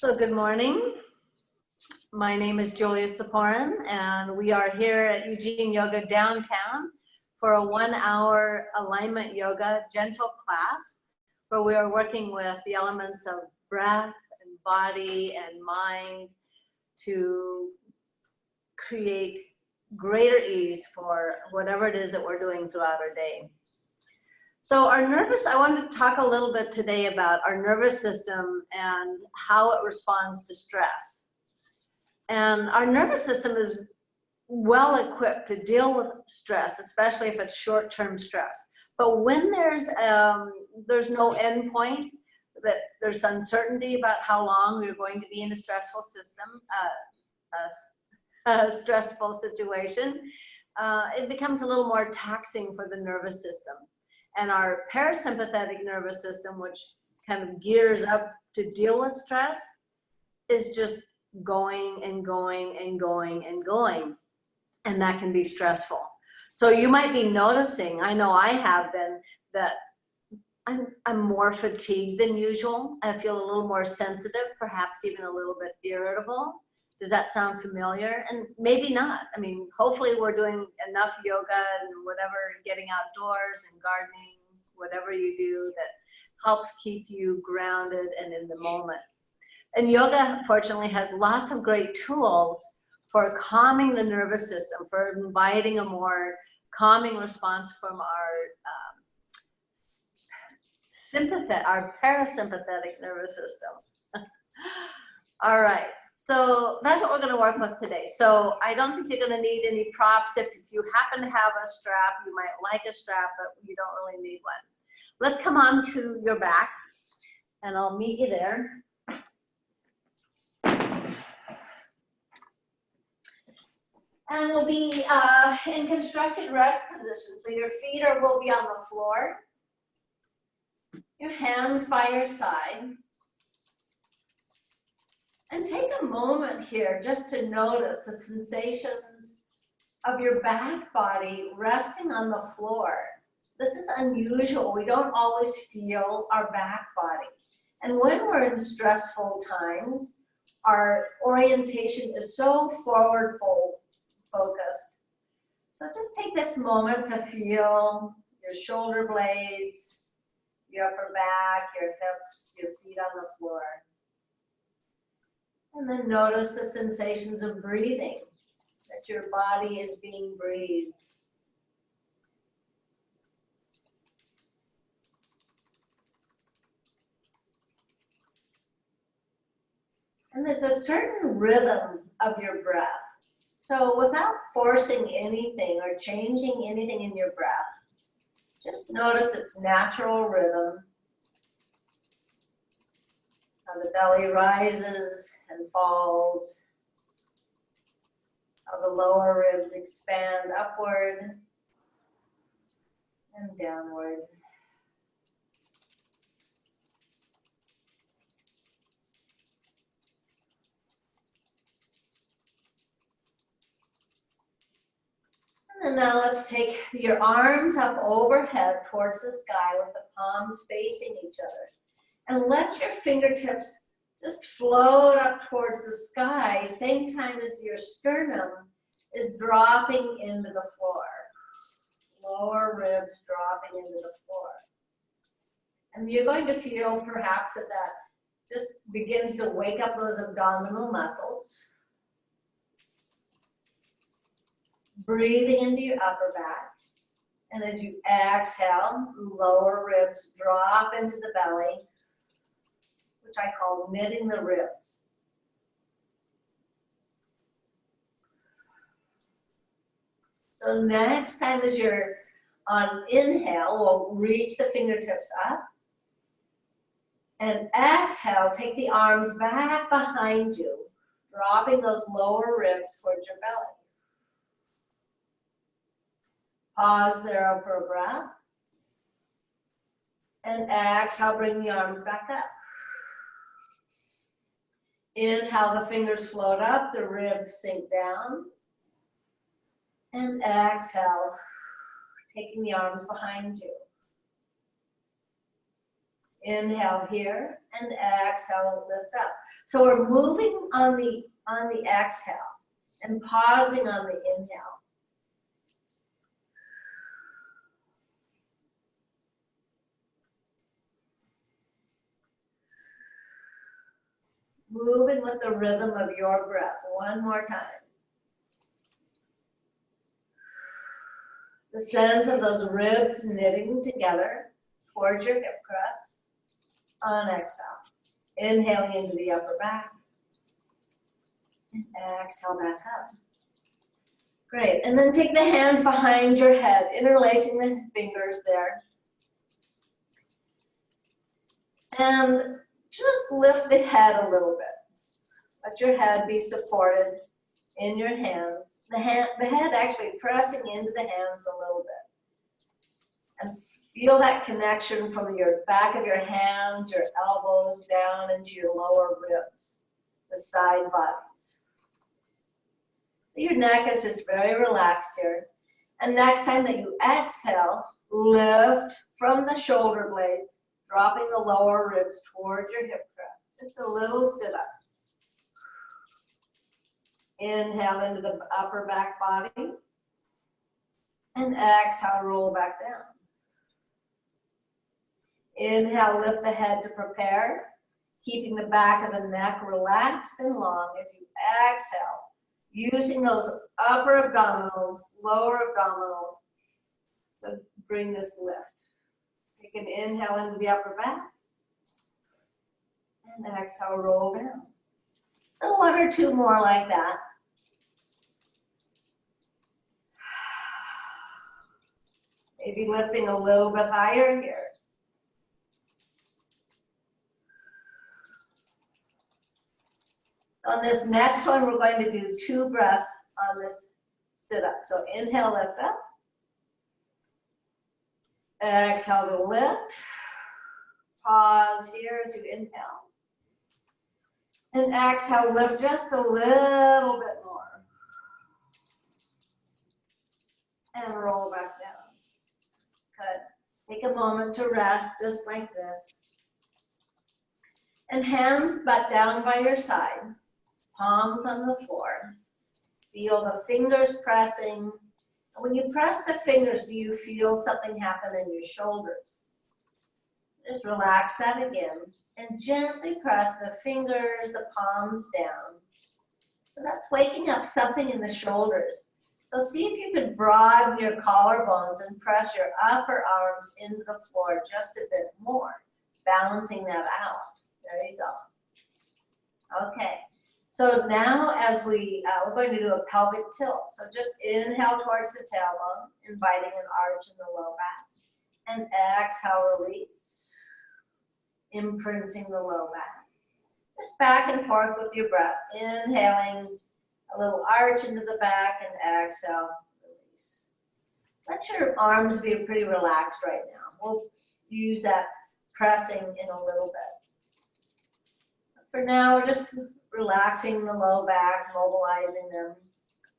So good morning. My name is Julia Saporin, and we are here at Eugene Yoga downtown for a 1-hour alignment yoga gentle class where we are working with the elements of breath and body and mind to create greater ease for whatever it is that we're doing throughout our day. So I want to talk a little bit today about our nervous system and how it responds to stress. And our nervous system is well equipped to deal with stress, especially if it's short-term stress. But when there's no end point, that there's uncertainty about how long we're going to be in a stressful stressful situation, it becomes a little more taxing for the nervous system. And our parasympathetic nervous system, which kind of gears up to deal with stress, is just going and going and going and going. And that can be stressful. So you might be noticing, I know I have been, that I'm more fatigued than usual. I feel a little more sensitive, perhaps even a little bit irritable. Does that sound familiar? And maybe not. I mean, hopefully we're doing enough yoga and whatever, getting outdoors and gardening, whatever you do that helps keep you grounded and in the moment. And yoga, fortunately, has lots of great tools for calming the nervous system, for inviting a more calming response from our parasympathetic nervous system. All right. So that's what we're going to work with today. So I don't think you're going to need any props. If you happen to have a strap, you might like a strap, but you don't really need one. Let's come on to your back, and I'll meet you there. And we'll be in constructed rest position. So your feet will be on the floor. Your hands by your side. And take a moment here just to notice the sensations of your back body resting on the floor. This is unusual. We don't always feel our back body. And when we're in stressful times, our orientation is so forward focused. So just take this moment to feel your shoulder blades, your upper back, your hips, your feet on the floor. And then notice the sensations of breathing, that your body is being breathed. And there's a certain rhythm of your breath. So without forcing anything or changing anything in your breath, just notice its natural rhythm. How the belly rises and falls. How the lower ribs expand upward and downward. And now let's take your arms up overhead towards the sky with the palms facing each other. And let your fingertips just float up towards the sky, same time as your sternum is dropping into the floor. Lower ribs dropping into the floor. And you're going to feel perhaps that just begins to wake up those abdominal muscles. Breathing into your upper back. And as you exhale, lower ribs drop into the belly, which I call knitting the ribs. So next time as you're on inhale, we'll reach the fingertips up. And exhale, take the arms back behind you, dropping those lower ribs towards your belly. Pause there for a breath. And exhale, bring the arms back up. Inhale, the fingers float up, the ribs sink down. And exhale, taking the arms behind you. Inhale here, and exhale, lift up. So we're moving on the exhale and pausing on the inhale. Moving with the rhythm of your breath. One more time. The sense of those ribs knitting together towards your hip crest. On exhale. Inhaling into the upper back. And exhale back up. Great. And then take the hands behind your head, interlacing the fingers there. And just lift the head a little bit. Let your head be supported in your hands. The head actually pressing into the hands a little bit. And feel that connection from your back of your hands, your elbows down into your lower ribs, the side bodies. Your neck is just very relaxed here. And next time that you exhale, lift from the shoulder blades, dropping the lower ribs towards your hip crest. Just a little sit-up. Inhale into the upper back body. And exhale, roll back down. Inhale, lift the head to prepare, keeping the back of the neck relaxed and long as you exhale, using those upper abdominals, lower abdominals to bring this lift. Take an inhale into the upper back, and exhale, roll down. So one or two more like that. Maybe lifting a little bit higher here. On this next one, we're going to do 2 breaths on this sit-up. So inhale, lift up. Exhale to lift. Pause here to inhale. And exhale, lift just a little bit more. And roll back down. Good. Take a moment to rest just like this. And hands back down by your side. Palms on the floor. Feel the fingers pressing. When you press the fingers, do you feel something happen in your shoulders? Just relax that again and gently press the fingers, the palms down. So that's waking up something in the shoulders. So see if you could broaden your collarbones and press your upper arms into the floor just a bit more, balancing that out. There you go. Okay. So now as we're going to do a pelvic tilt. So just inhale towards the tailbone, inviting an arch in the low back. And exhale, release, imprinting the low back. Just back and forth with your breath. Inhaling, a little arch into the back, and exhale, release. Let your arms be pretty relaxed right now. We'll use that pressing in a little bit. For now, we're just relaxing the low back, mobilizing them,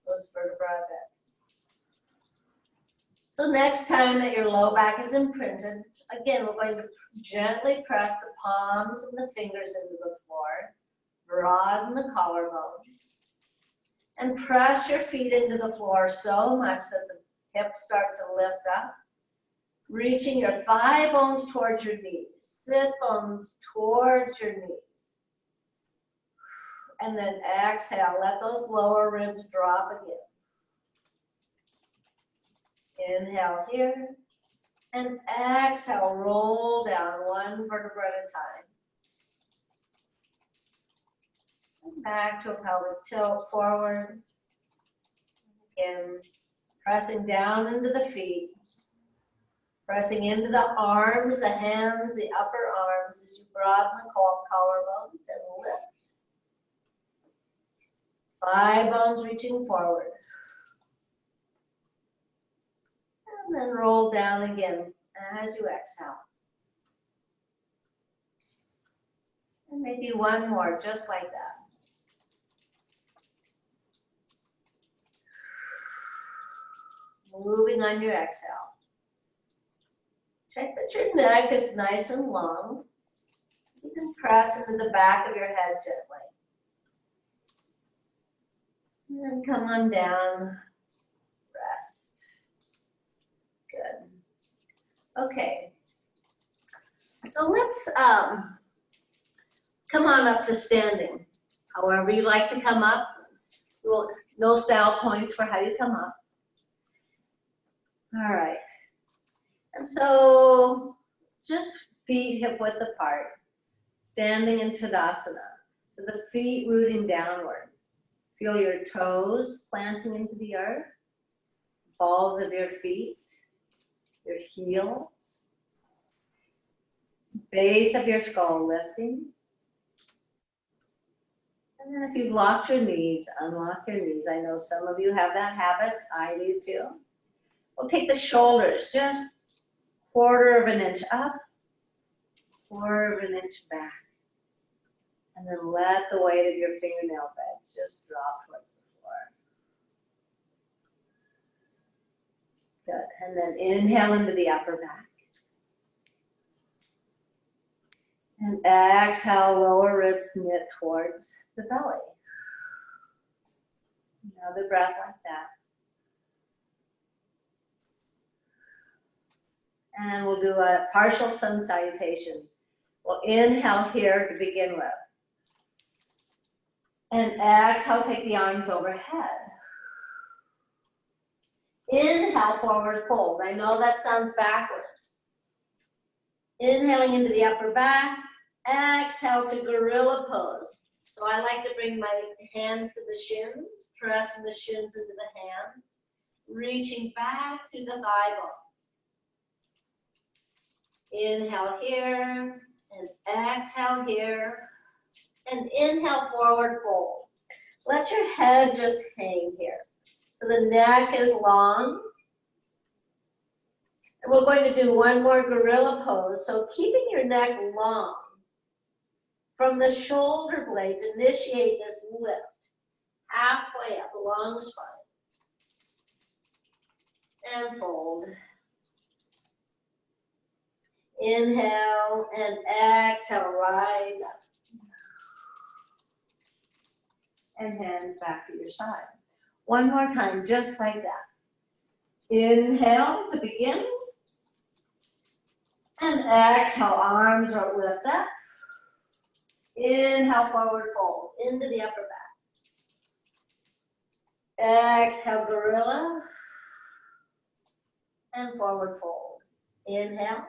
those vertebrae a bit. So next time that your low back is imprinted, again, we're going to gently press the palms and the fingers into the floor, broaden the collarbones, and press your feet into the floor so much that the hips start to lift up, reaching your thigh bones towards your knees, sit bones towards your knees. And then exhale, let those lower ribs drop again. Inhale here, and exhale, roll down one vertebra at a time. And back to a pelvic tilt forward. Again, pressing down into the feet, pressing into the arms, the hands, the upper arms as you broaden the collarbones and lift. Thigh bones reaching forward. And then roll down again as you exhale. And maybe one more, just like that. Moving on your exhale. Check that your neck is nice and long. You can press into the back of your head gently. And then come on down, rest. Good. Okay. So let's come on up to standing. However you like to come up. No style points for how you come up. All right. And so just feet hip width apart, standing in Tadasana, with the feet rooting downward. Feel your toes planting into the earth, balls of your feet, your heels, base of your skull lifting. And then if you've locked your knees, unlock your knees. I know some of you have that habit. I do too. We'll take the shoulders just 1/4 of an inch up, 1/4 of an inch back. And then let the weight of your fingernail beds just drop towards the floor. Good. And then inhale into the upper back. And exhale, lower ribs knit towards the belly. Another breath like that. And we'll do a partial sun salutation. We'll inhale here to begin with. And exhale, take the arms overhead. Inhale, forward fold. I know that sounds backwards. Inhaling into the upper back. Exhale to gorilla pose. So I like to bring my hands to the shins, pressing the shins into the hands, reaching back through the thigh bones. Inhale here, and exhale here, and inhale, forward fold. Let your head just hang here. So the neck is long. And we're going to do one more gorilla pose. So keeping your neck long. From the shoulder blades, initiate this lift. Halfway up along the spine. And fold. Inhale and exhale, rise up. And hands back to your side. One more time, just like that. Inhale to begin. And exhale, arms are lift up. Inhale, forward fold into the upper back. Exhale, gorilla. And forward fold. Inhale.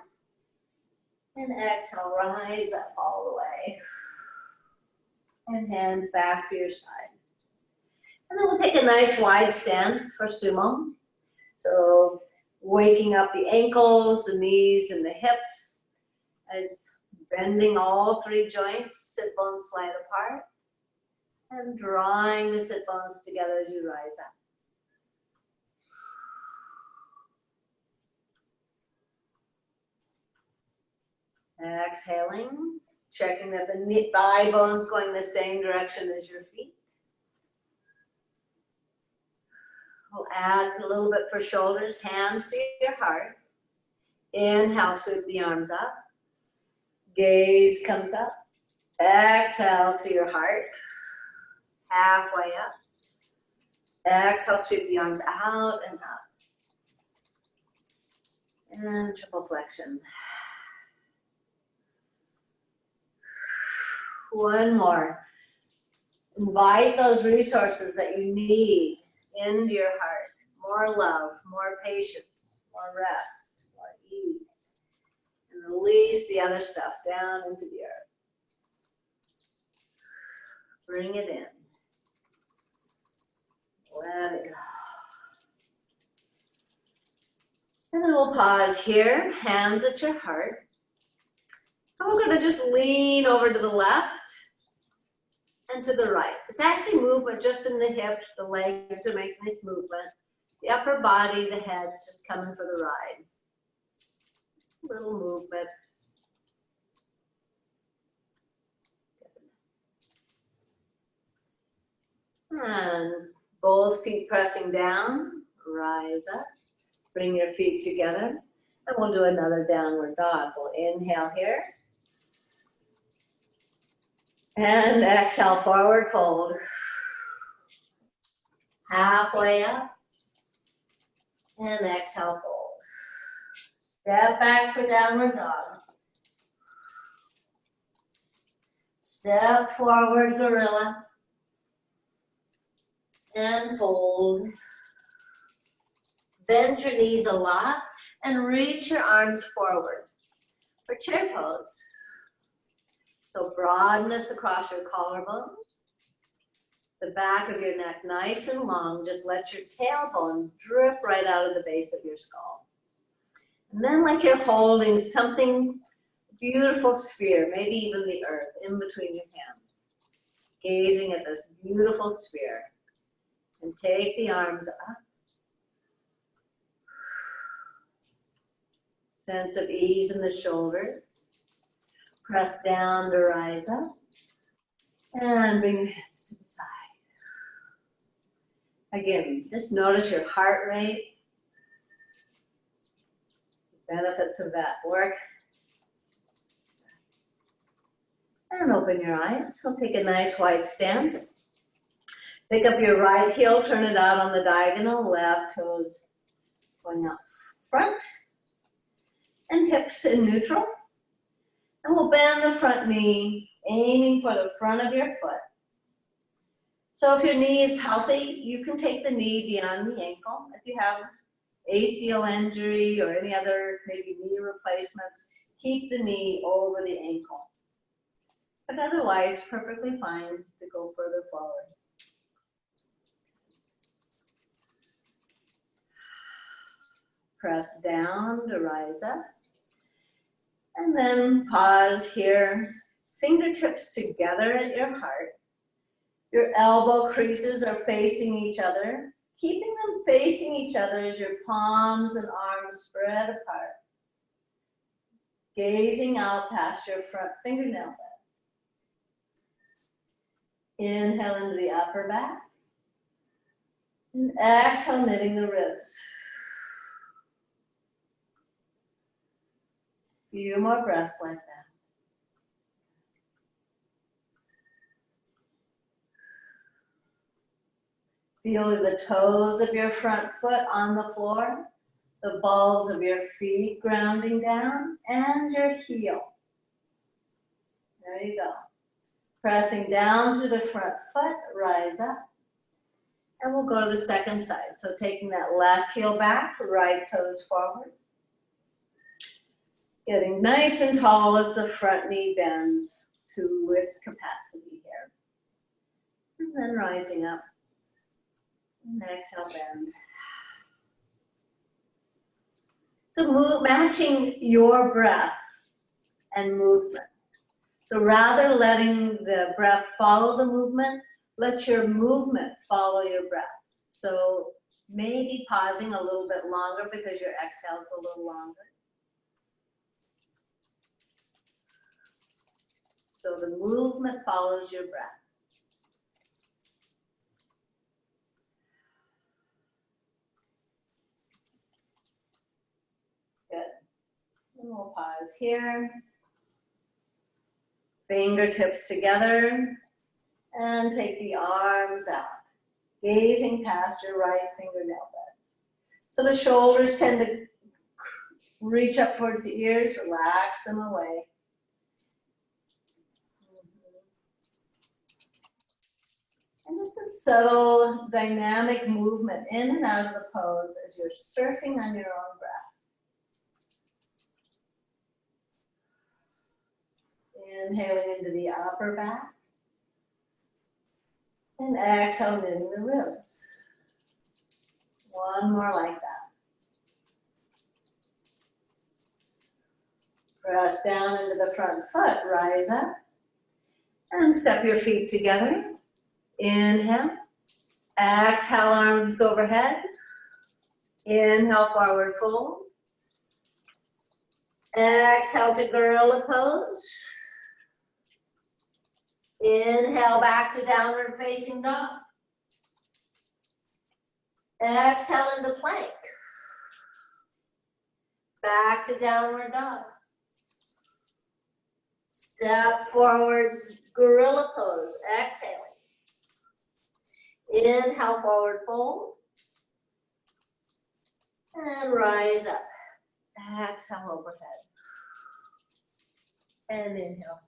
And exhale, rise up all the way. And hands back to your side. And then we'll take a nice wide stance for sumo. So waking up the ankles, the knees, and the hips. As bending all 3 joints, sit bones slide apart. And drawing the sit bones together as you rise up. Exhaling, checking that the thigh bone's going the same direction as your feet. We'll add a little bit for shoulders, hands to your heart. Inhale, sweep the arms up. Gaze comes up. Exhale to your heart. Halfway up. Exhale, sweep the arms out and up. And triple flexion. One more. Invite those resources that you need into your heart. More love, more patience, more rest, more ease. And release the other stuff down into the earth. Bring it in. Let it go. And then we'll pause here, hands at your heart. And we're going to just lean over to the left and to the right. It's actually movement just in the hips, the legs are making this movement. The upper body, the head's just coming for the ride. Just a little movement. And both feet pressing down, rise up. Bring your feet together. And we'll do another downward dog. We'll inhale here. And exhale, forward fold. Halfway up. And exhale, fold. Step back for downward dog. Step forward, gorilla. And fold. Bend your knees a lot and reach your arms forward for chair pose. So broadness across your collarbones. The back of your neck nice and long. Just let your tailbone drip right out of the base of your skull. And then like you're holding something, beautiful sphere, maybe even the earth, in between your hands. Gazing at this beautiful sphere. And take the arms up. Sense of ease in the shoulders. Press down to rise up. And bring your hands to the side. Again, just notice your heart rate. The benefits of that work. And open your eyes. We'll take a nice wide stance. Pick up your right heel, turn it out on the diagonal, left toes going up front. And hips in neutral. And we'll bend the front knee, aiming for the front of your foot. So if your knee is healthy, you can take the knee beyond the ankle. If you have ACL injury or any other maybe knee replacements, keep the knee over the ankle. But otherwise, perfectly fine to go further forward. Press down to rise up. And then pause here. Fingertips together at your heart. Your elbow creases are facing each other. Keeping them facing each other as your palms and arms spread apart. Gazing out past your front fingernail beds. Inhale into the upper back. And exhale, knitting the ribs. Few more breaths like that. Feel the toes of your front foot on the floor, the balls of your feet grounding down, and your heel. There you go. Pressing down through the front foot, rise up. And we'll go to the second side. So taking that left heel back, right toes forward. Getting nice and tall as the front knee bends to its capacity here. And then rising up. And exhale, bend. So matching your breath and movement. So rather letting the breath follow the movement, let your movement follow your breath. So maybe pausing a little bit longer because your exhale is a little longer. So the movement follows your breath. Good. And we'll pause here. Fingertips together. And take the arms out. Gazing past your right fingernail beds. So the shoulders tend to reach up towards the ears. Relax them away. And just a subtle dynamic movement in and out of the pose as you're surfing on your own breath. Inhaling into the upper back. And exhale, knitting the ribs. One more like that. Press down into the front foot, rise up. And step your feet together. Inhale. Exhale, arms overhead. Inhale, forward fold. Exhale to gorilla pose. Inhale back to downward facing dog. Exhale into plank. Back to downward dog. Step forward, gorilla pose. Exhaling. Inhale, forward fold. And rise up. Exhale, overhead. And inhale.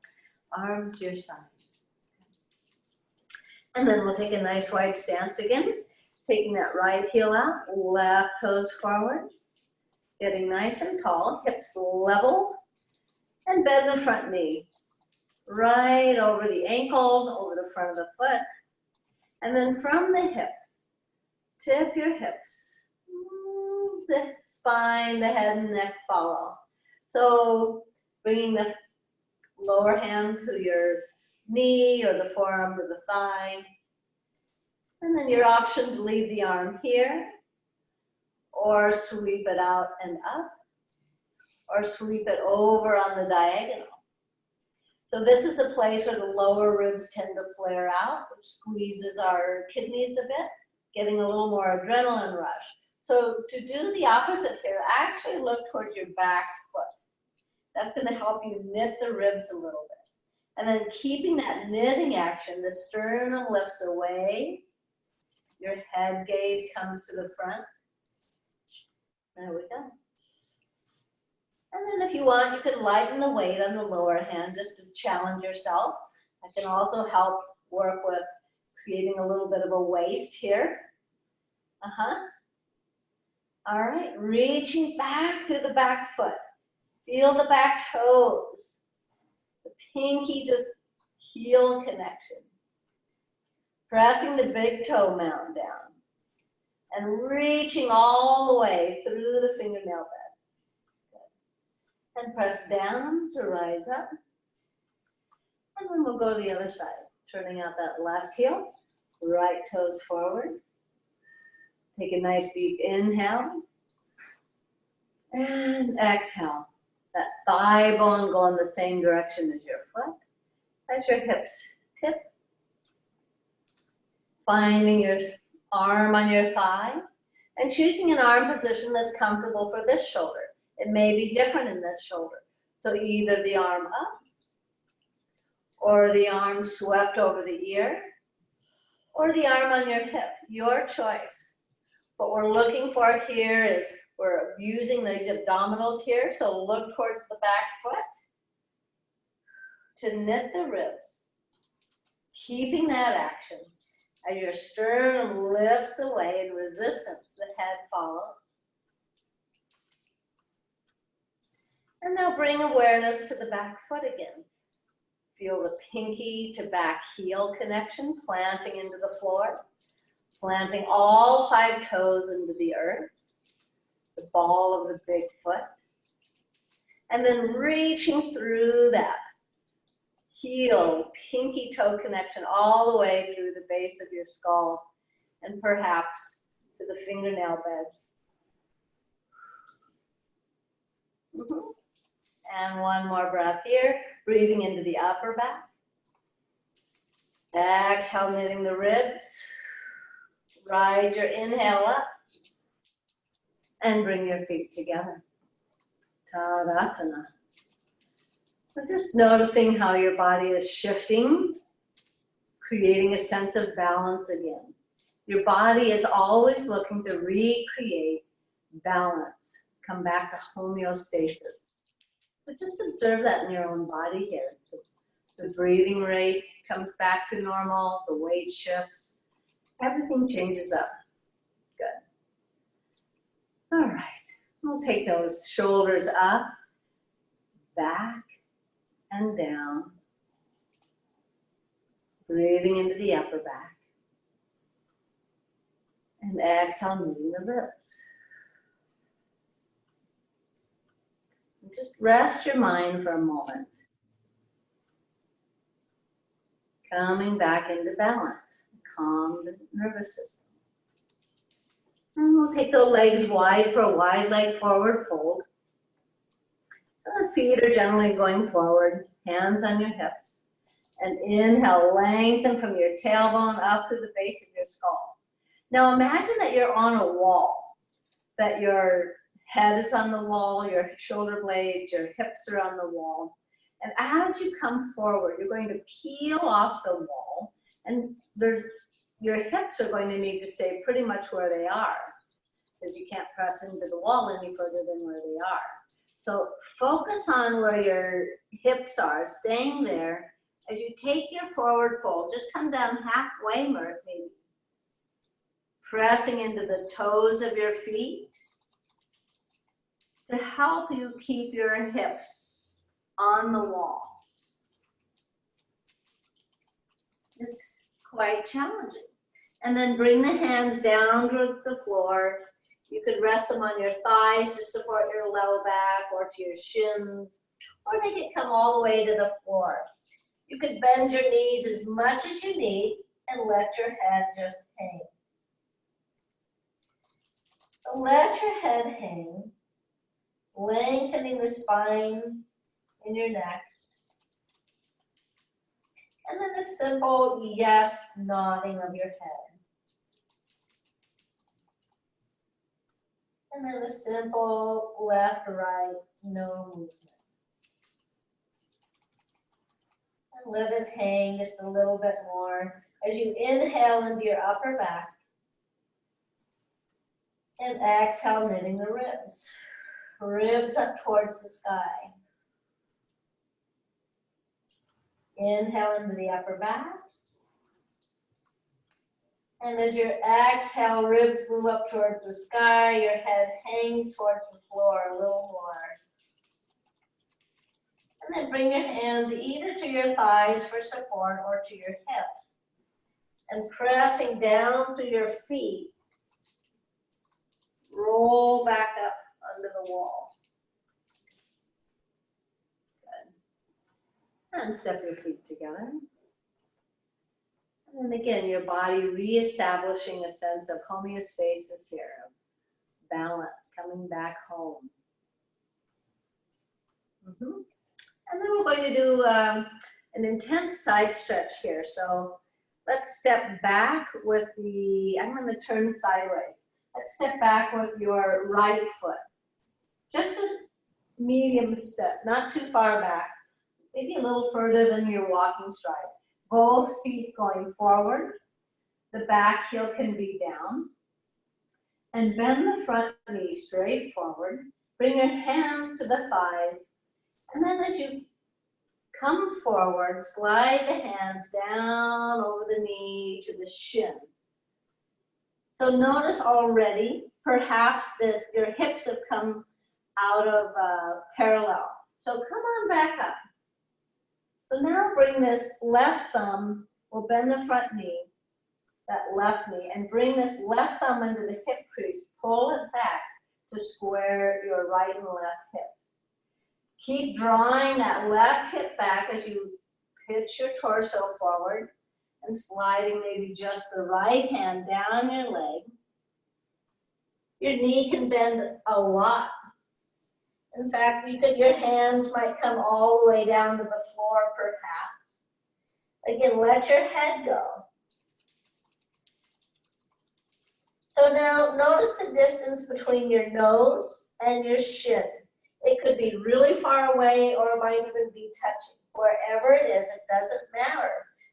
Arms to your side. And then we'll take a nice wide stance again. Taking that right heel out, left toes forward. Getting nice and tall, hips level. And bend the front knee. Right over the ankle, over the front of the foot. And then from the hips, tip your hips. The spine, the head and neck follow. So bringing the lower hand to your knee or the forearm to the thigh. And then your option to leave the arm here or sweep it out and up or sweep it over on the diagonal. So this is a place where the lower ribs tend to flare out, which squeezes our kidneys a bit, getting a little more adrenaline rush. So to do the opposite here, actually look towards your back foot. That's going to help you knit the ribs a little bit. And then keeping that knitting action, the sternum lifts away, your head gaze comes to the front. There we go. And then if you want, you can lighten the weight on the lower hand just to challenge yourself. That can also help work with creating a little bit of a waist here. All right, reaching back through the back foot. Feel the back toes. The pinky to heel connection. Pressing the big toe mound down. And reaching all the way through the fingernail bed. Good. And press down to rise up. And then we'll go to the other side. Turning out that left heel. Right toes forward. Take a nice deep inhale. And exhale. That thigh bone go in the same direction as your foot. As your hips tip. Finding your arm on your thigh. And choosing an arm position that's comfortable for this shoulder. It may be different in this shoulder. So either the arm up. Or the arm swept over the ear. Or the arm on your hip. Your choice. What we're looking for here is we're using these abdominals here, so look towards the back foot to knit the ribs. Keeping that action. As your sternum lifts away in resistance, the head follows. And now bring awareness to the back foot again. Feel the pinky to back heel connection, planting into the floor. Planting all 5 toes into the earth, the ball of the big foot, and then reaching through that heel, pinky toe connection all the way through the base of your skull and perhaps to the fingernail beds. And one more breath here, breathing into the upper back. Exhale, knitting the ribs. Ride your inhale up and bring your feet together. Tadasana. So just noticing how your body is shifting, creating a sense of balance again. Your body is always looking to recreate balance, come back to homeostasis. But just observe that in your own body here. The breathing rate comes back to normal, the weight shifts. Everything changes up. Good. All right. We'll take those shoulders up, back, and down. Breathing into the upper back. And exhale, moving the ribs. And just rest your mind for a moment. Coming back into balance. Calm the nervous system. And we'll take the legs wide for a wide leg forward fold. The feet are generally going forward, hands on your hips. And inhale, lengthen from your tailbone up to the base of your skull. Now imagine that you're on a wall, that your head is on the wall, your shoulder blades, your hips are on the wall. And as you come forward, you're going to peel off the wall, and your hips are going to need to stay pretty much where they are, because you can't press into the wall any further than where they are. So focus on where your hips are, staying there. As you take your forward fold, just come down halfway, maybe. Pressing into the toes of your feet to help you keep your hips on the wall. It's quite challenging. And then bring the hands down towards the floor. You could rest them on your thighs to support your low back or to your shins, or they could come all the way to the floor. You could bend your knees as much as you need and let your head just hang. So let your head hang, lengthening the spine in your neck. And then a simple yes nodding of your head. And then a simple left, right, no movement. And let it hang just a little bit more as you inhale into your upper back. And exhale, knitting the ribs. Ribs up towards the sky. Inhale into the upper back. And as your exhale, ribs move up towards the sky, your head hangs towards the floor a little more. And then bring your hands either to your thighs for support or to your hips. And pressing down through your feet, roll back up under the wall. Good. And step your feet together. And again, your body reestablishing a sense of homeostasis here, balance, coming back home. And then we're going to do an intense side stretch here. So let's step back with I'm going to turn sideways. Let's step back with your right foot. Just a medium step, not too far back, maybe a little further than your walking stride. Both feet going forward. The back heel can be down. And bend the front knee straight forward. Bring your hands to the thighs. And then as you come forward, slide the hands down over the knee to the shin. So notice already, perhaps your hips have come out of parallel. So come on back up. So now bring this left thumb, we'll bend the front knee, that left knee, and bring this left thumb into the hip crease. Pull it back to square your right and left hips. Keep drawing that left hip back as you pitch your torso forward and sliding maybe just the right hand down your leg. Your knee can bend a lot. In fact, your hands might come all the way down to the floor perhaps. Again, let your head go. So now notice the distance between your nose and your shin. It could be really far away or it might even be touching. Wherever it is, it doesn't matter.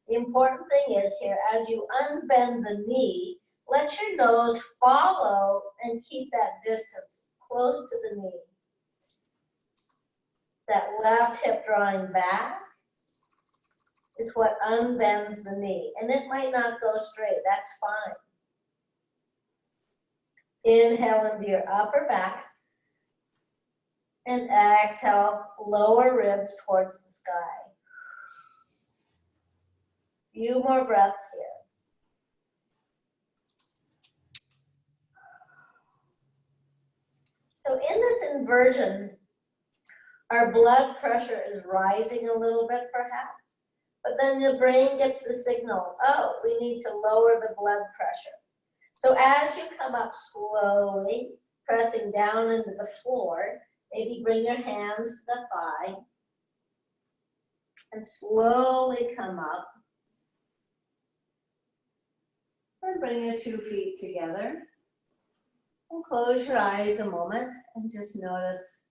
The important thing is here, as you unbend the knee, let your nose follow and keep that distance close to the knee. That left hip drawing back is what unbends the knee. And it might not go straight, that's fine. Inhale into your upper back. And exhale, lower ribs towards the sky. Few more breaths here. So in this inversion, our blood pressure is rising a little bit perhaps, but then the brain gets the signal, oh, we need to lower the blood pressure. So as you come up slowly, pressing down into the floor, maybe bring your hands to the thigh and slowly come up. And bring your 2 feet together. And close your eyes a moment and just notice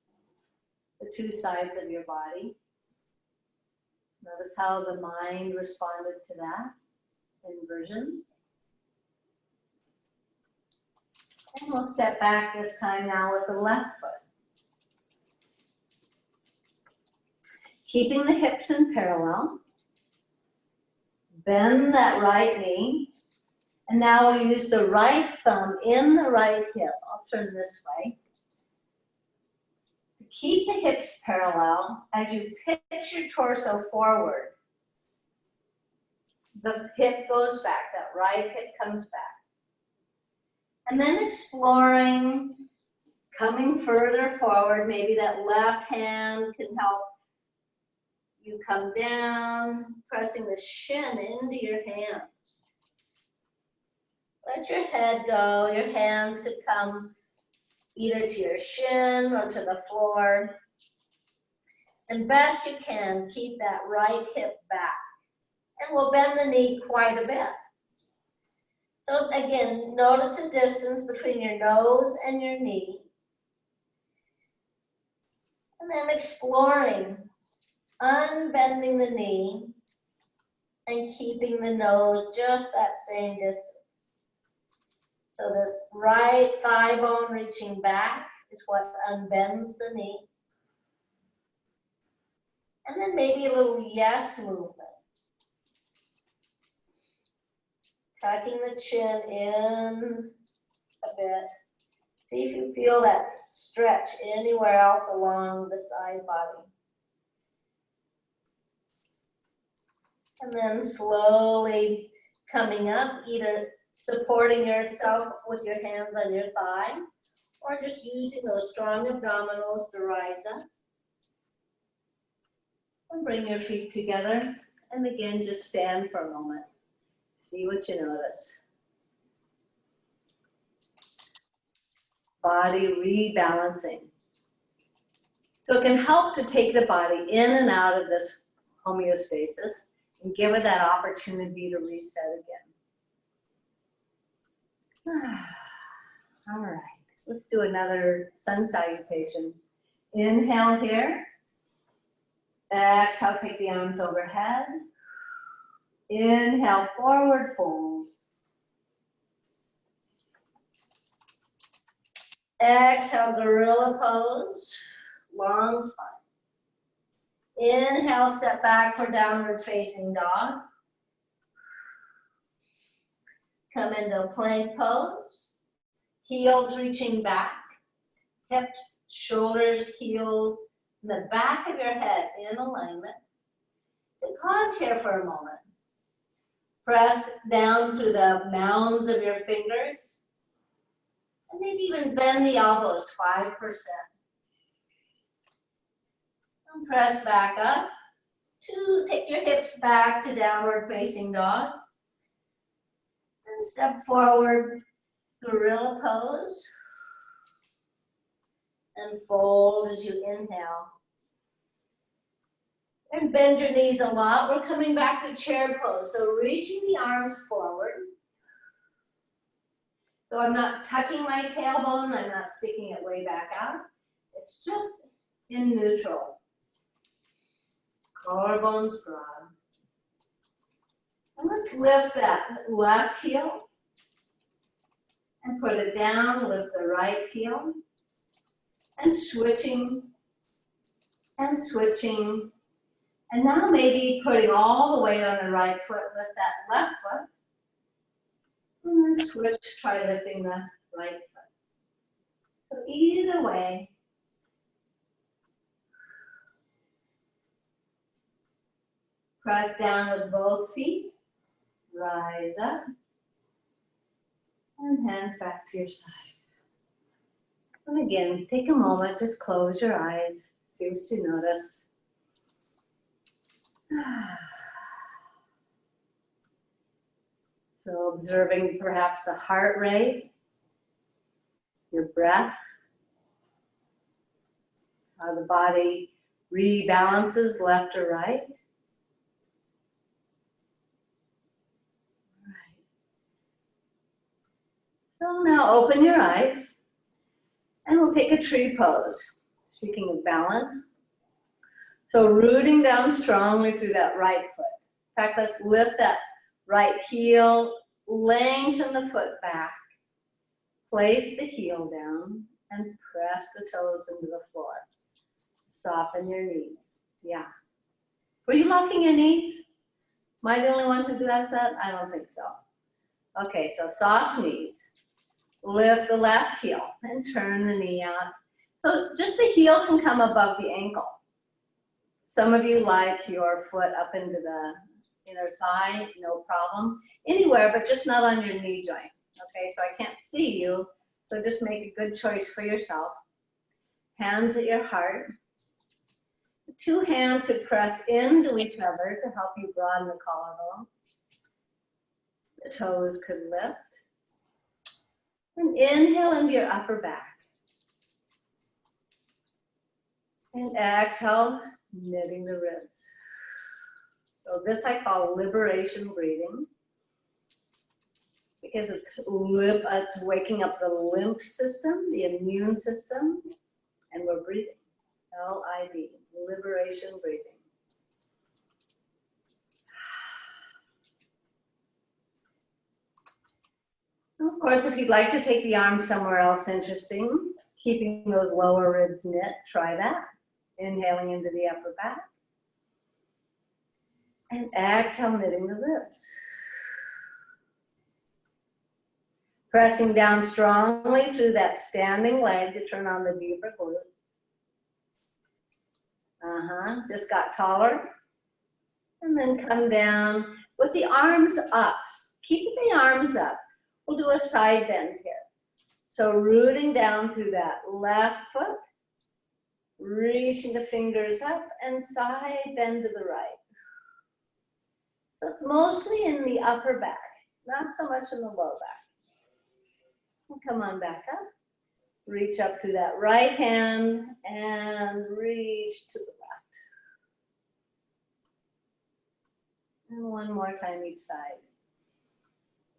the 2 sides of your body. Notice how the mind responded to that inversion. And we'll step back this time now with the left foot. Keeping the hips in parallel. Bend that right knee. And now we'll use the right thumb in the right hip. I'll turn this way. Keep the hips parallel as you pitch your torso forward. The hip goes back, that right hip comes back. And then exploring, coming further forward, maybe that left hand can help you come down, pressing the shin into your hand. Let your head go, your hands could come either to your shin or to the floor. And best you can, keep that right hip back. And we'll bend the knee quite a bit. So again, notice the distance between your nose and your knee. And then exploring, unbending the knee and keeping the nose just that same distance. So this right thigh bone reaching back is what unbends the knee. And then maybe a little yes movement. Tucking the chin in a bit. See if you feel that stretch anywhere else along the side body. And then slowly coming up, either supporting yourself with your hands on your thigh, or just using those strong abdominals to rise up. And bring your feet together. And again, just stand for a moment. See what you notice. Body rebalancing. So it can help to take the body in and out of this homeostasis and give it that opportunity to reset again. All right, let's do another sun salutation. Inhale here. Exhale, take the arms overhead. Inhale, forward fold. Exhale, gorilla pose, long spine. Inhale, step back for downward facing dog. Come into plank pose. Heels reaching back. Hips, shoulders, heels, and the back of your head in alignment. And pause here for a moment. Press down through the mounds of your fingers. And maybe even bend the elbows 5%. And press back up. Take your hips back to downward facing dog. And step forward, gorilla pose. And fold as you inhale. And bend your knees a lot. We're coming back to chair pose. So reaching the arms forward. So I'm not tucking my tailbone. I'm not sticking it way back out. It's just in neutral. Collarbones broad. And let's lift that left heel. And put it down. Lift the right heel. And switching. And switching. And now maybe putting all the weight on the right foot, lift that left foot. And then switch, try lifting the right foot. So either way. Press down with both feet. Rise up. And hands back to your side. And again, take a moment, just close your eyes. See what you notice. So observing perhaps the heart rate, your breath, how the body rebalances left or right. So now open your eyes and we'll take a tree pose. Speaking of balance. So rooting down strongly through that right foot. In fact, let's lift that right heel, lengthen the foot back, place the heel down, and press the toes into the floor. Soften your knees. Yeah. Were you locking your knees? Am I the only one who does that? I don't think so. Okay, so soft knees. Lift the left heel and turn the knee out. So just the heel can come above the ankle. Some of you like your foot up into the inner thigh, no problem. Anywhere, but just not on your knee joint. Okay, so I can't see you, so just make a good choice for yourself. Hands at your heart. The two hands could press into each other to help you broaden the collarbones. The toes could lift. And inhale into your upper back. And exhale, knitting the ribs. So this I call liberation breathing, because it's waking up the lymph system, the immune system, and we're breathing. L-I-V, liberation breathing. Of course, if you'd like to take the arms somewhere else interesting, keeping those lower ribs knit, try that. Inhaling into the upper back. And exhale, knitting the ribs. Pressing down strongly through that standing leg to turn on the deeper glutes. Just got taller. And then come down with the arms up. Keep the arms up. We'll do a side bend here. So rooting down through that left foot, reaching the fingers up and side bend to the right. So it's mostly in the upper back, not so much in the low back. And come on back up. Reach up through that right hand and reach to the left. And one more time each side.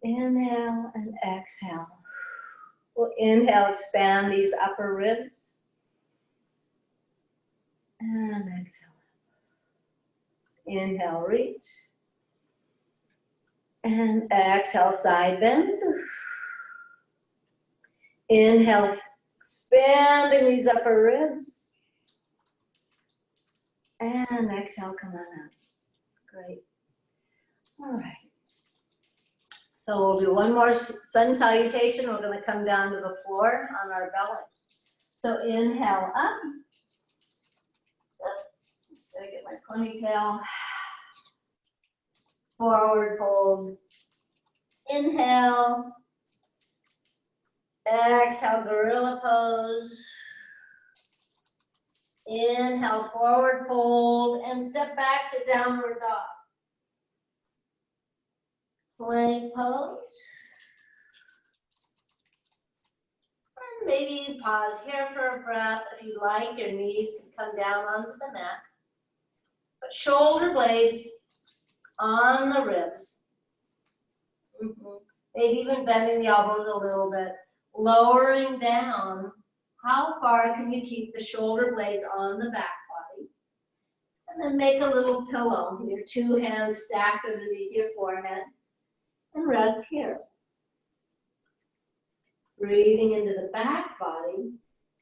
Inhale and exhale. We'll inhale, expand these upper ribs. And exhale. Inhale, reach. And exhale, side bend. Inhale, expanding these upper ribs. And exhale, come on up. Great. All right. So we'll do one more sun salutation. We're going to come down to the floor on our bellies. So inhale up. Gotta get my ponytail. Forward fold. Inhale. Exhale, gorilla pose. Inhale, forward fold, and step back to downward dog. Plank pose. And maybe pause here for a breath. If you'd like, your knees can come down onto the mat. But shoulder blades on the ribs. Maybe even bending the elbows a little bit. Lowering down. How far can you keep the shoulder blades on the back body? And then make a little pillow. Your two hands stacked underneath your forehead. And rest here. Breathing into the back body.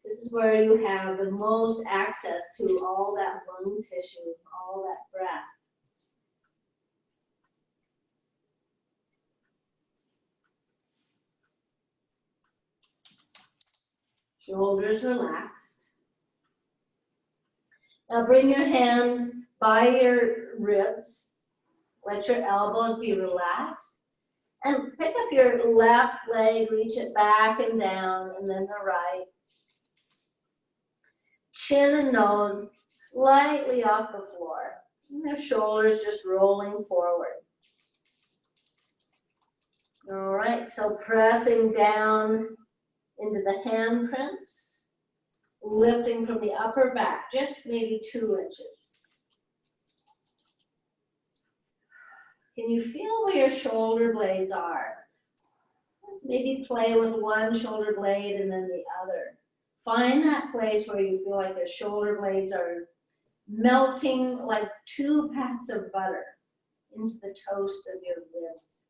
This is where you have the most access to all that lung tissue, all that breath. Shoulders relaxed. Now bring your hands by your ribs. Let your elbows be relaxed. And pick up your left leg, reach it back and down, and then the right. Chin and nose slightly off the floor. And your shoulders just rolling forward. All right, so pressing down into the handprints, lifting from the upper back, just maybe 2 inches. Can you feel where your shoulder blades are? Just maybe play with one shoulder blade and then the other. Find that place where you feel like your shoulder blades are melting like 2 pats of butter into the toast of your ribs.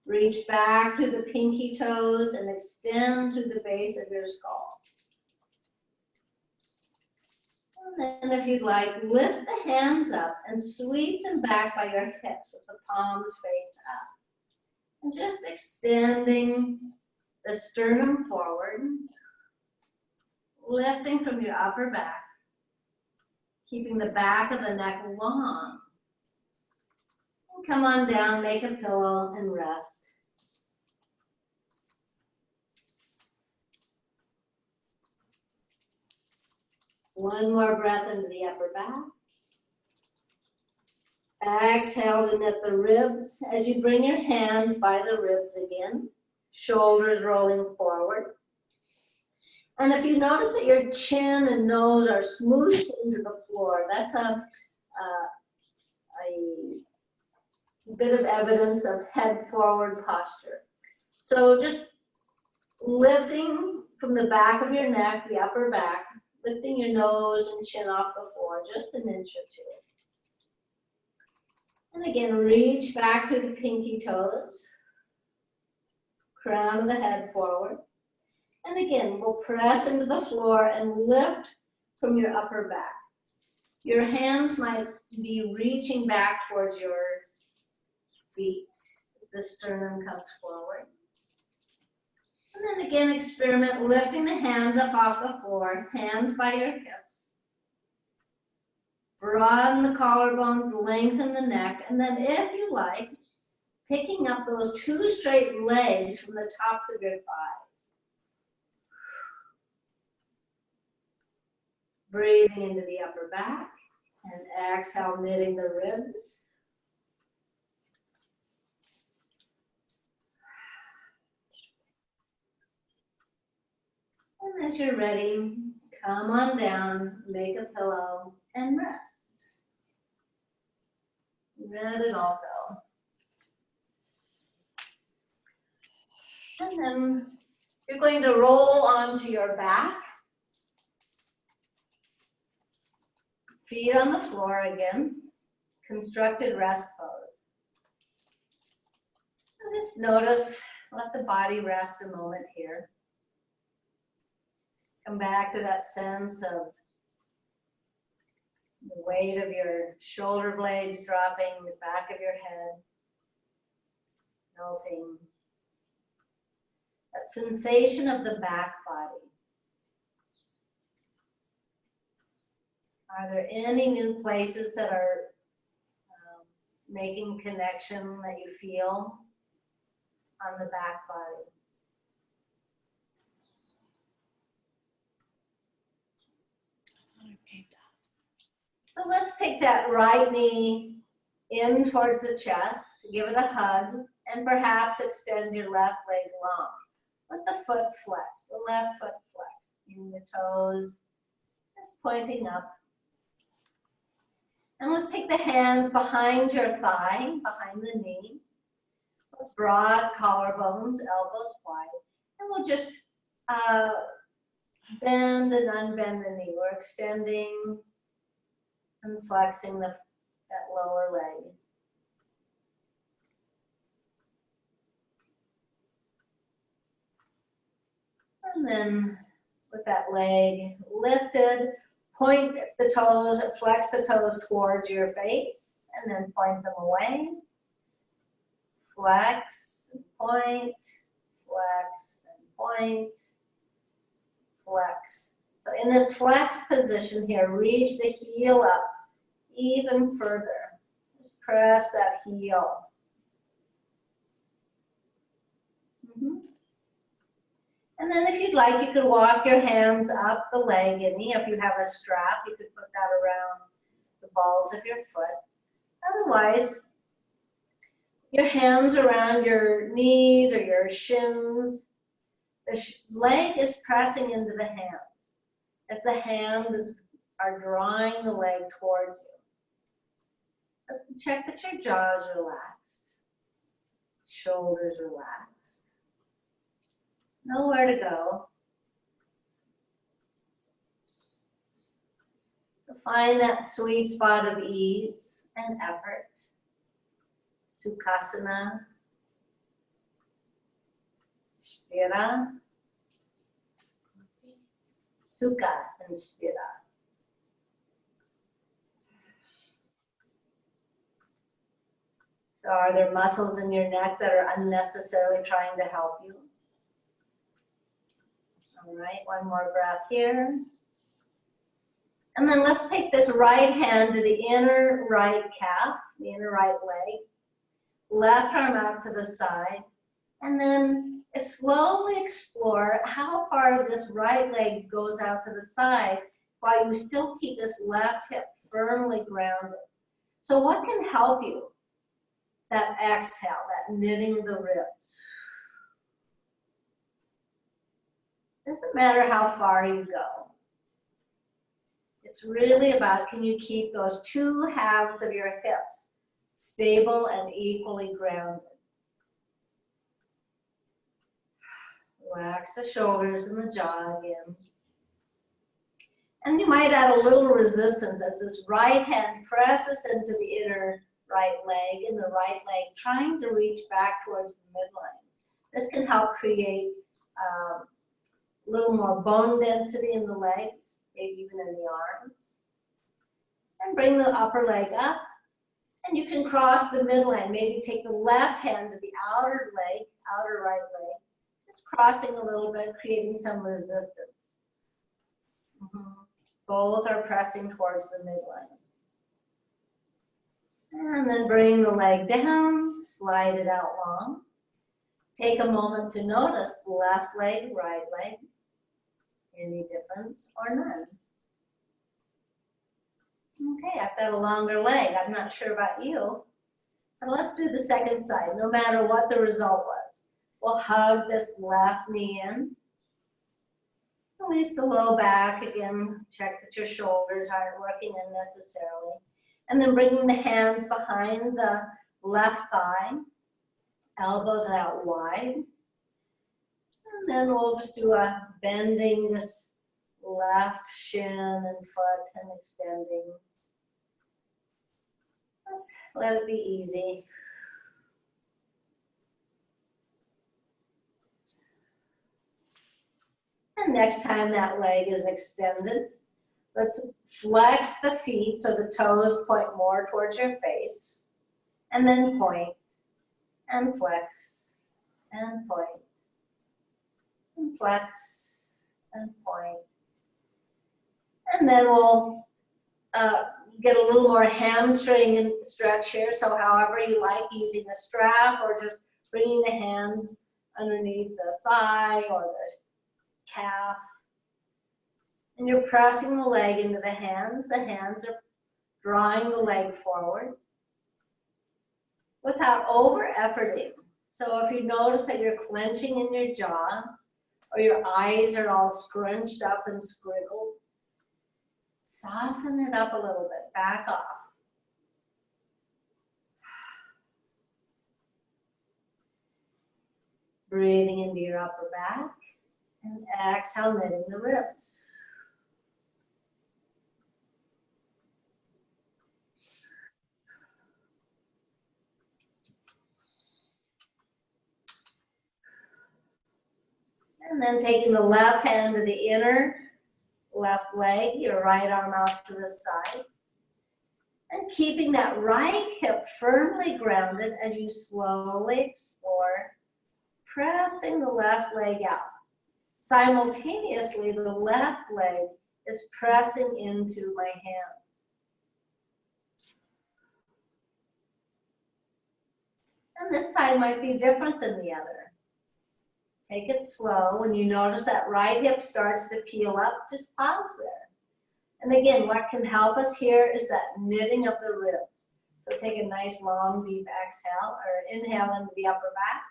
Reach back through the pinky toes and extend through the base of your skull. And then if you'd like, lift the hands up and sweep them back by your hips with the palms face up. And just extending the sternum forward, lifting from your upper back, keeping the back of the neck long. And come on down, make a pillow, and rest. One more breath into the upper back. Exhale to knit the ribs as you bring your hands by the ribs again, shoulders rolling forward. And if you notice that your chin and nose are smooshed into the floor, that's a bit of evidence of head forward posture. So just lifting from the back of your neck, the upper back, lifting your nose and chin off the floor, just an inch or 2. And again, reach back through the pinky toes, crown of the head forward. And again, we'll press into the floor and lift from your upper back. Your hands might be reaching back towards your feet as the sternum comes forward. And then again, experiment lifting the hands up off the floor, hands by your hips. Broaden the collarbones, lengthen the neck, and then if you like, picking up those 2 straight legs from the tops of your thighs. Breathing into the upper back, and exhale, knitting the ribs. And as you're ready, come on down, make a pillow, and rest. Let it all go. And then you're going to roll onto your back. Feet on the floor again, constructed rest pose. And just notice, let the body rest a moment here. Come back to that sense of the weight of your shoulder blades dropping, the back of your head melting. That sensation of the back body. Are there any new places that are making connection that you feel on the back body? So let's take that right knee in towards the chest, give it a hug, and perhaps extend your left leg long. Let the foot flex, the left foot flex, in the toes, just pointing up. And let's take the hands behind your thigh, behind the knee. Broad collarbones, elbows wide. And we'll just bend and unbend the knee. We're extending and flexing that lower leg. And then with that leg lifted, point the toes, flex the toes towards your face, and then point them away. Flex, point, flex, and point, flex. So in this flex position here, reach the heel up even further. Just press that heel. And then if you'd like, you could walk your hands up the leg. And if you have a strap, you could put that around the balls of your foot. Otherwise, your hands around your knees or your shins. The leg is pressing into the hands as the hands are drawing the leg towards you. Check that your jaw is relaxed, shoulders relaxed. Nowhere to go. Find that sweet spot of ease and effort. Sukhasana, Sthira, Sukha and Sthira. So are there muscles in your neck that are unnecessarily trying to help you? All right, one more breath here. And then let's take this right hand to the inner right calf, the inner right leg. Left arm out to the side. And then slowly explore how far this right leg goes out to the side while you still keep this left hip firmly grounded. So what can help you? That exhale, that knitting of the ribs. Doesn't matter how far you go. It's really about, can you keep those two halves of your hips stable and equally grounded? Relax the shoulders and the jaw again. And you might add a little resistance as this right hand presses into the inner right leg and the right leg trying to reach back towards the midline. This can help create a little more bone density in the legs, maybe even in the arms. And bring the upper leg up. And you can cross the midline. Maybe take the left hand to the outer leg, outer right leg. Just crossing a little bit, creating some resistance. Both are pressing towards the midline. And then bring the leg down, slide it out long. Take a moment to notice the left leg, right leg. Any difference or none? Okay, I've got a longer leg. I'm not sure about you. But let's do the second side, no matter what the result was. We'll hug this left knee in. Release the low back. Again, check that your shoulders aren't working unnecessarily. And then bringing the hands behind the left thigh. Elbows out wide. And then we'll just do a bending this left shin and foot and extending. Just let it be easy. And next time that leg is extended, let's flex the feet so the toes point more towards your face. And then point and flex and point. And flex and point. And then we'll get a little more hamstring and stretch here. So however you like, using a strap or just bringing the hands underneath the thigh or the calf. And you're pressing the leg into the hands. The hands are drawing the leg forward without over-efforting. So if you notice that you're clenching in your jaw or your eyes are all scrunched up and squiggled, soften it up a little bit, back off. Breathing into your upper back and exhale, knitting the ribs. And then taking the left hand to the inner left leg, your right arm out to the side. And keeping that right hip firmly grounded as you slowly explore, pressing the left leg out. Simultaneously, the left leg is pressing into my hands. And this side might be different than the other. Take it slow. When you notice that right hip starts to peel up, just pause there. And again, what can help us here is that knitting of the ribs. So take a nice long deep exhale or inhale into the upper back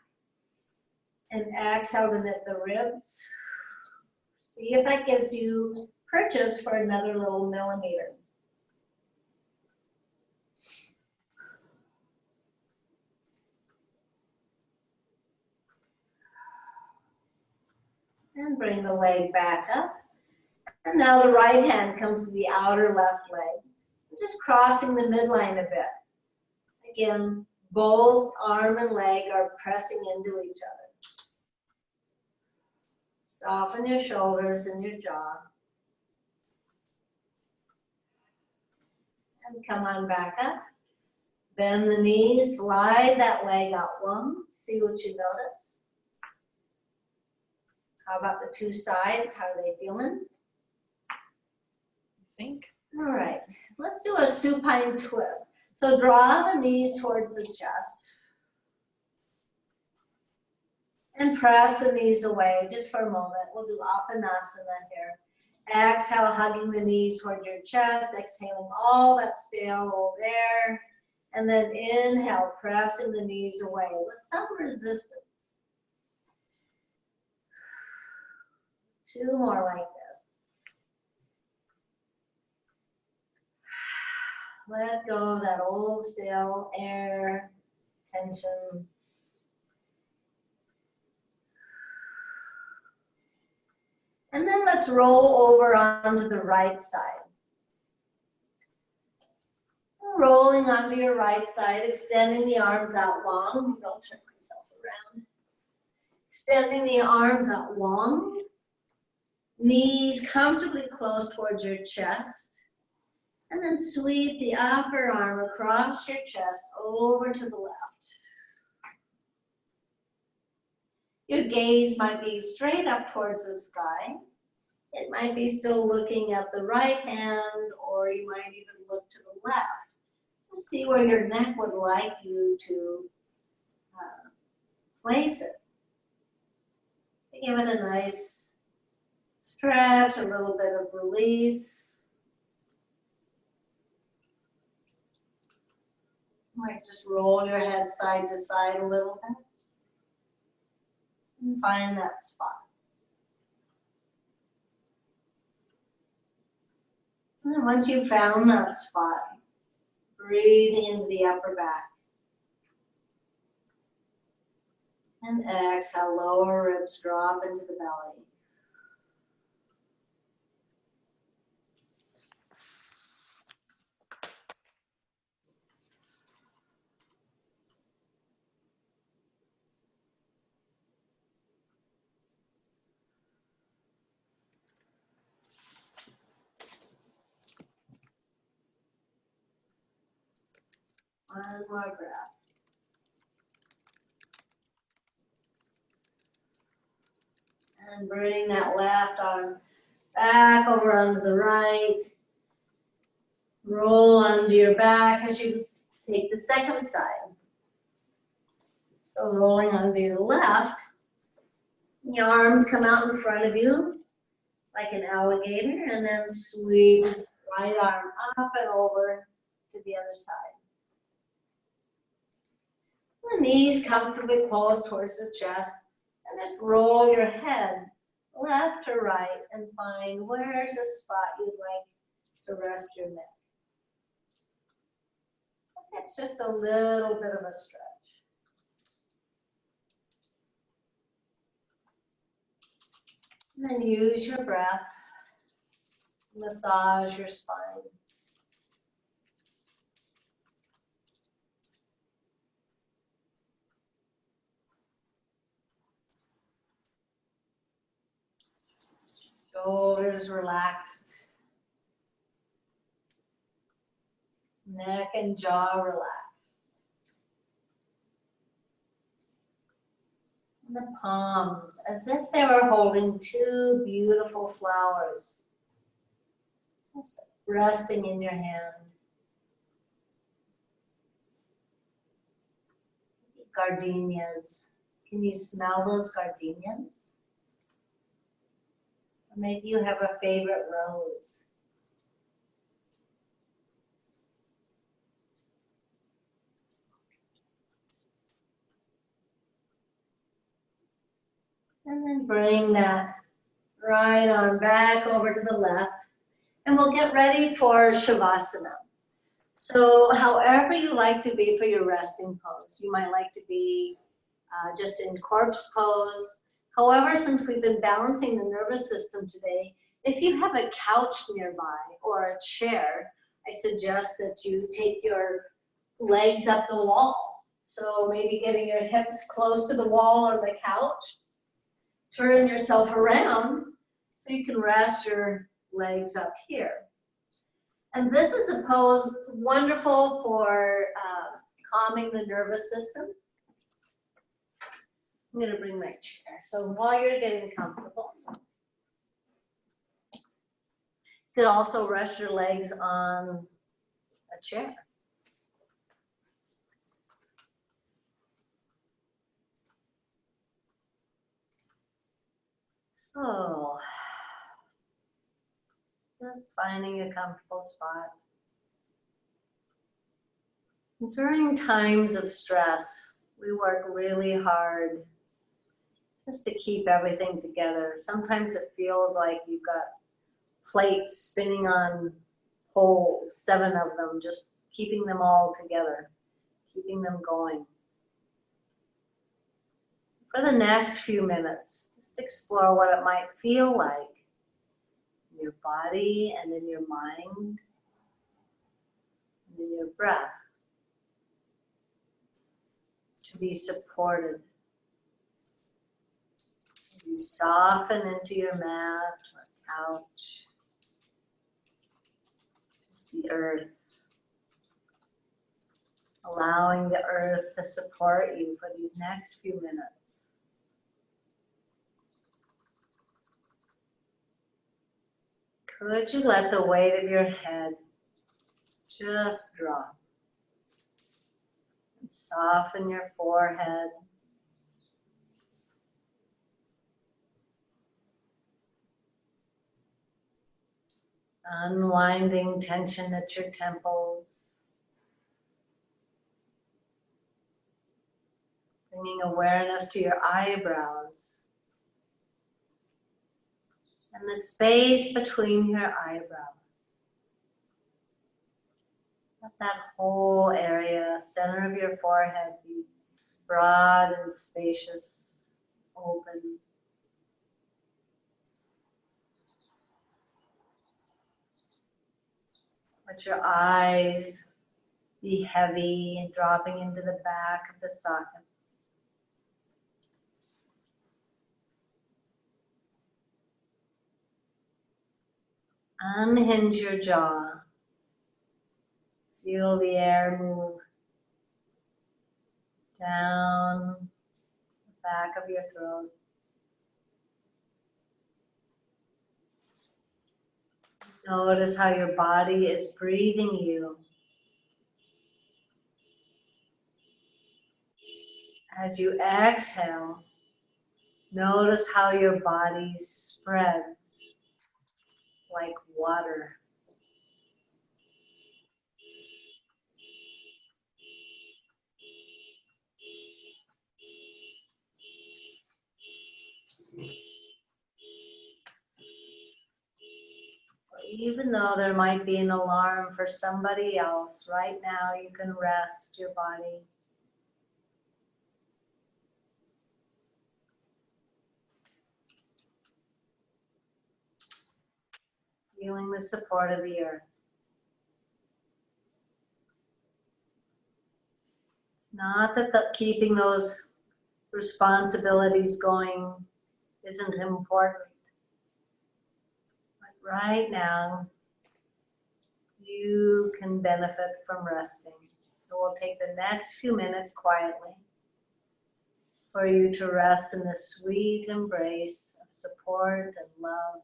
and exhale to knit the ribs. See if that gives you purchase for another little millimeter. And bring the leg back up. And now the right hand comes to the outer left leg. Just crossing the midline a bit. Again, both arm and leg are pressing into each other. Soften your shoulders and your jaw. And come on back up. Bend the knees, slide that leg out long. See what you notice. How about the two sides? How are they feeling? I think. All right, let's do a supine twist. So draw the knees towards the chest. And press the knees away just for a moment. We'll do Apanasana here. Exhale, hugging the knees toward your chest. Exhaling all that stale old air. And then inhale, pressing the knees away with some resistance. 2 more like this. Let go of that old stale air, tension. And then let's roll over onto the right side. Rolling onto your right side, extending the arms out long. I'll turn myself around. Extending the arms out long. Knees comfortably close towards your chest. And then sweep the upper arm across your chest over to the left. Your gaze might be straight up towards the sky. It might be still looking at the right hand, or you might even look to the left. Just see where your neck would like you to place it. Give it a nice stretch, a little bit of release. You might just roll your head side to side a little bit. And find that spot. And then once you've found that spot, breathing into the upper back. And exhale, lower ribs drop into the belly. One more breath. And bring that left arm back over onto the right. Roll onto your back as you take the second side. So rolling onto your left. The arms come out in front of you like an alligator, and then sweep right arm up and over to the other side. The knees comfortably close towards the chest, and just roll your head left to right and find where's the spot you'd like to rest your neck. It's just a little bit of a stretch. And then use your breath, massage your spine. Shoulders relaxed. Neck and jaw relaxed. And the palms, as if they were holding 2 beautiful flowers. Just resting in your hand. Gardenias. Can you smell those gardenias? Or maybe you have a favorite rose. And then bring that right arm back over to the left. And we'll get ready for Shavasana. So however you like to be for your resting pose. You might like to be just in corpse pose. However, since we've been balancing the nervous system today, If you have a couch nearby or a chair, I suggest that you take your legs up the wall. So maybe getting your hips close to the wall or the couch. Turn yourself around so you can rest your legs up here. And this is a pose wonderful for calming the nervous system. I'm going to bring my chair. So while you're getting comfortable, you could also rest your legs on a chair. So just finding a comfortable spot. During times of stress, we work really hard just to keep everything together. Sometimes it feels like you've got plates spinning on poles, 7 of them, just keeping them all together, keeping them going. For the next few minutes, just explore what it might feel like in your body and in your mind and in your breath to be supported. You soften into your mat or couch, just the earth, allowing the earth to support you for these next few minutes. Could you let the weight of your head just drop and soften your forehead? Unwinding tension at your temples. Bringing awareness to your eyebrows and the space between your eyebrows. Let that whole area, center of your forehead, be broad and spacious, open. Let your eyes be heavy and dropping into the back of the sockets. Unhinge your jaw. Feel the air move down the back of your throat. Notice how your body is breathing you. As you exhale, notice how your body spreads like water. Even though there might be an alarm for somebody else, right now you can rest your body. Feeling the support of the earth. Not that keeping those responsibilities going isn't important. But right now, you can benefit from resting. So we'll take the next few minutes quietly for you to rest in the sweet embrace of support and love.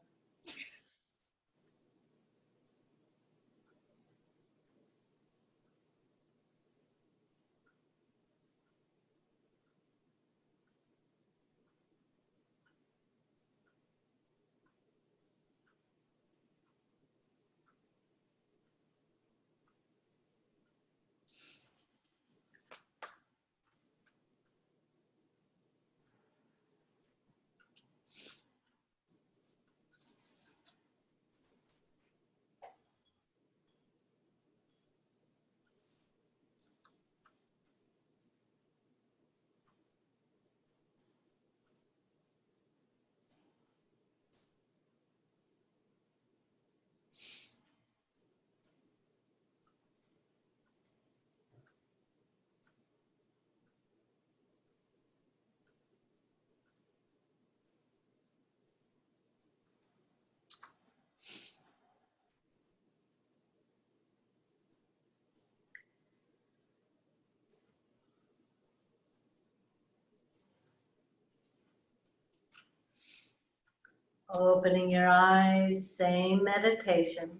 Opening your eyes, same meditation.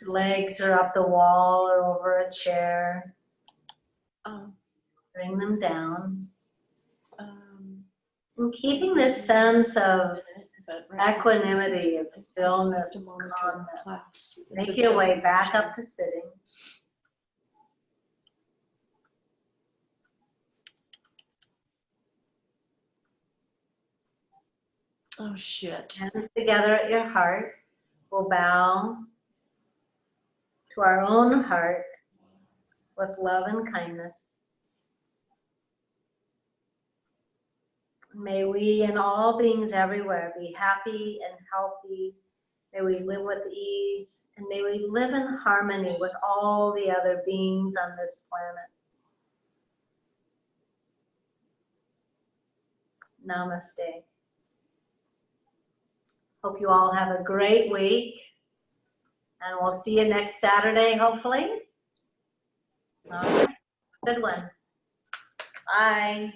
Legs are up the wall or over a chair. Bring them down. And keeping this sense of equanimity, of stillness, calmness. Make your way back up to sitting. Oh, shit. Hands together at your heart. We'll bow to our own heart with love and kindness. May we and all beings everywhere be happy and healthy. May we live with ease, and may we live in harmony with all the other beings on this planet. Namaste. Hope you all have a great week, and we'll see you next Saturday, hopefully. All right. Good one. Bye.